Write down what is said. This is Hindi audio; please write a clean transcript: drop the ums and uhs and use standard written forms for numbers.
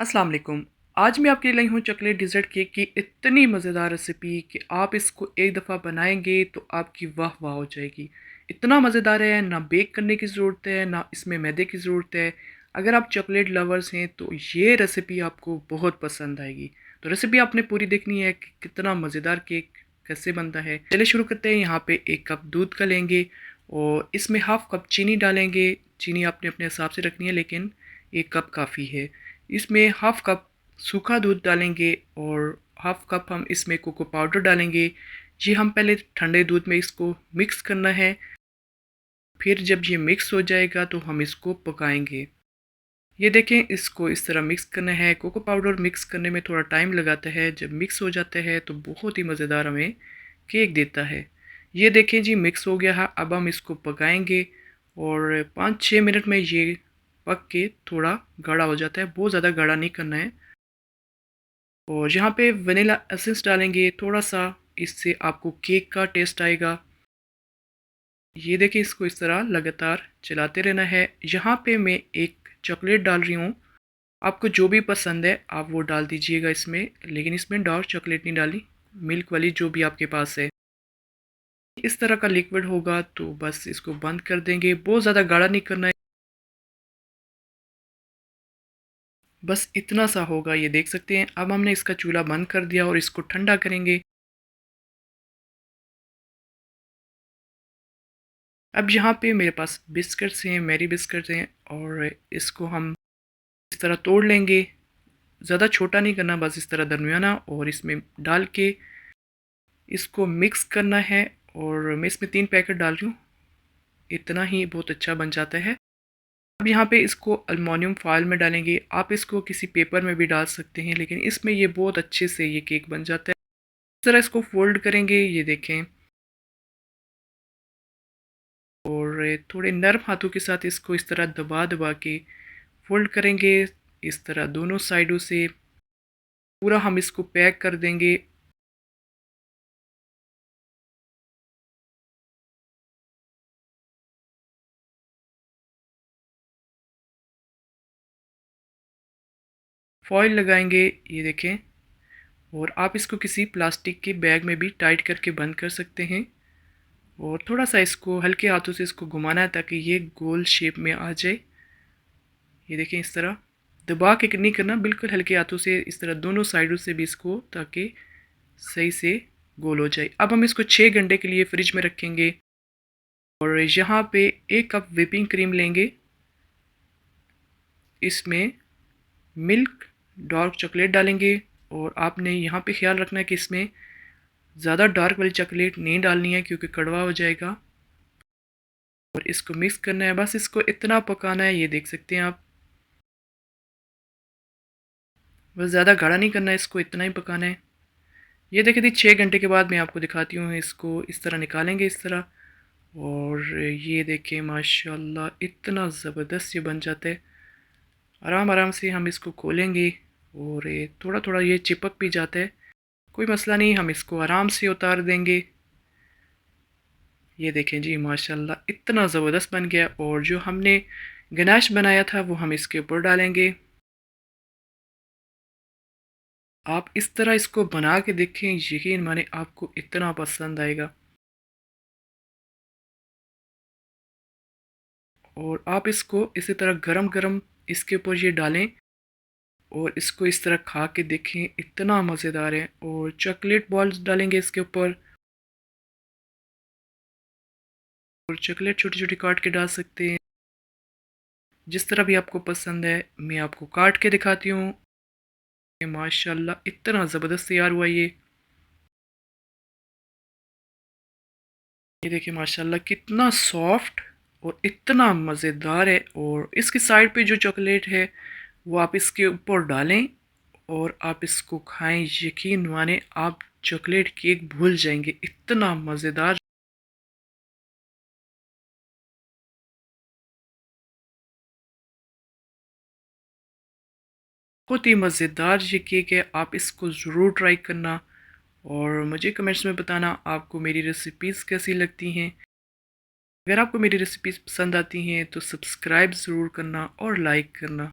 अस्सलाम वालेकुम। आज मैं आपके लिए लाई हूँ चॉकलेट डिज़र्ट केक की इतनी मज़ेदार रेसिपी कि आप इसको एक दफ़ा बनाएंगे तो आपकी वाह वाह हो जाएगी। इतना मज़ेदार है, ना बेक करने की ज़रूरत है ना इसमें मैदे की ज़रूरत है। अगर आप चॉकलेट लवर्स हैं तो ये रेसिपी आपको बहुत पसंद आएगी। तो रेसिपी आपने पूरी देखनी है कि कितना मज़ेदार केक कैसे बनता है। चलिए शुरू करते हैं। यहाँ पे 1 कप दूध का लेंगे और इसमें हाफ़ कप चीनी डालेंगे। चीनी आपने अपने हिसाब से रखनी है, लेकिन 1 कप काफ़ी है। इसमें हाफ़ कप सूखा दूध डालेंगे और हाफ़ कप हम इसमें कोको पाउडर डालेंगे। जी, हम पहले ठंडे दूध में इसको मिक्स करना है। फिर जब ये मिक्स हो जाएगा तो हम इसको पकाएंगे। ये देखें, इसको इस तरह मिक्स करना है। कोको पाउडर मिक्स करने में थोड़ा टाइम लगाता है। जब मिक्स हो जाता है तो बहुत ही मज़ेदार हमें केक देता है। ये देखें जी, मिक्स हो गया है। अब हम इसको पकाएंगे और 5-6 मिनट में ये पक के थोड़ा गाढ़ा हो जाता है। बहुत ज़्यादा गाढ़ा नहीं करना है। और यहाँ पे वनीला एसेंस डालेंगे थोड़ा सा, इससे आपको केक का टेस्ट आएगा। ये देखिए, इसको इस तरह लगातार चलाते रहना है। यहाँ पे मैं एक चॉकलेट डाल रही हूँ। आपको जो भी पसंद है आप वो डाल दीजिएगा इसमें, लेकिन इसमें डार्क चॉकलेट नहीं डाली, मिल्क वाली जो भी आपके पास है। इस तरह का लिक्विड होगा तो बस इसको बंद कर देंगे। बहुत ज़्यादा गाढ़ा नहीं करना है, बस इतना सा होगा। ये देख सकते हैं। अब हमने इसका चूल्हा बंद कर दिया और इसको ठंडा करेंगे। अब यहाँ पे मेरे पास बिस्किट्स हैं, मैरी बिस्किट्स हैं, और इसको हम इस तरह तोड़ लेंगे। ज़्यादा छोटा नहीं करना, बस इस तरह दरमियाना, और इसमें डाल के इसको मिक्स करना है। और मैं इसमें 3 पैकेट डाल रही हूँ, इतना ही बहुत अच्छा बन जाता है। अब यहाँ पे इसको अल्युमिनियम फॉयल में डालेंगे। आप इसको किसी पेपर में भी डाल सकते हैं, लेकिन इसमें ये बहुत अच्छे से ये केक बन जाता है। इस तरह इसको फोल्ड करेंगे, ये देखें, और थोड़े नर्म हाथों के साथ इसको इस तरह दबा दबा के फोल्ड करेंगे। इस तरह दोनों साइडों से पूरा हम इसको पैक कर देंगे। फॉइल लगाएंगे, ये देखें, और आप इसको किसी प्लास्टिक के बैग में भी टाइट करके बंद कर सकते हैं। और थोड़ा सा इसको हल्के हाथों से इसको घुमाना है ताकि ये गोल शेप में आ जाए। ये देखें, इस तरह दबा के नहीं करना, बिल्कुल हल्के हाथों से इस तरह दोनों साइडों से भी इसको, ताकि सही से गोल हो जाए। अब हम इसको 6 घंटे के लिए फ्रिज में रखेंगे। और यहाँ पे 1 कप व्हिपिंग क्रीम लेंगे। इसमें मिल्क डार्क चॉकलेट डालेंगे। और आपने यहाँ पे ख्याल रखना है कि इसमें ज़्यादा डार्क वाली चॉकलेट नहीं डालनी है, क्योंकि कड़वा हो जाएगा। और इसको मिक्स करना है, बस इसको इतना पकाना है। ये देख सकते हैं आप, बस ज़्यादा गाढ़ा नहीं करना है, इसको इतना ही पकाना है। ये देखें थी, 6 घंटे के बाद मैं आपको दिखाती हूँ। इसको इस तरह निकालेंगे, इस तरह। और ये देखें, माशाल्लाह इतना ज़बरदस्त ये बन जाता है। आराम आराम से हम इसको खोलेंगे, और थोड़ा थोड़ा ये चिपक भी जाता है, कोई मसला नहीं, हम इसको आराम से उतार देंगे। ये देखें जी, माशाल्लाह इतना ज़बरदस्त बन गया। और जो हमने गनाश बनाया था वो हम इसके ऊपर डालेंगे। आप इस तरह इसको बना के देखें, यकीन माने आपको इतना पसंद आएगा। और आप इसको इसी तरह गरम गरम इसके ऊपर ये डालें और इसको इस तरह खा के देखें, इतना मज़ेदार है। और चॉकलेट बॉल्स डालेंगे इसके ऊपर, और चॉकलेट छोटी छोटी काट के डाल सकते हैं, जिस तरह भी आपको पसंद है। मैं आपको काट के दिखाती हूँ। माशाल्लाह इतना ज़बरदस्त तैयार हुआ ये देखिए, माशाल्लाह कितना सॉफ्ट और इतना मज़ेदार है। और इसकी साइड पे जो चॉकलेट है वो आप इसके ऊपर डालें और आप इसको खाएं, यकीन माने आप चॉकलेट केक भूल जाएंगे, इतना मज़ेदार। बहुत ही मज़ेदार ये केक है, आप इसको ज़रूर ट्राई करना। और मुझे कमेंट्स में बताना आपको मेरी रेसिपीज़ कैसी लगती हैं। अगर आपको मेरी रेसिपीज़ पसंद आती हैं तो सब्सक्राइब ज़रूर करना और लाइक करना।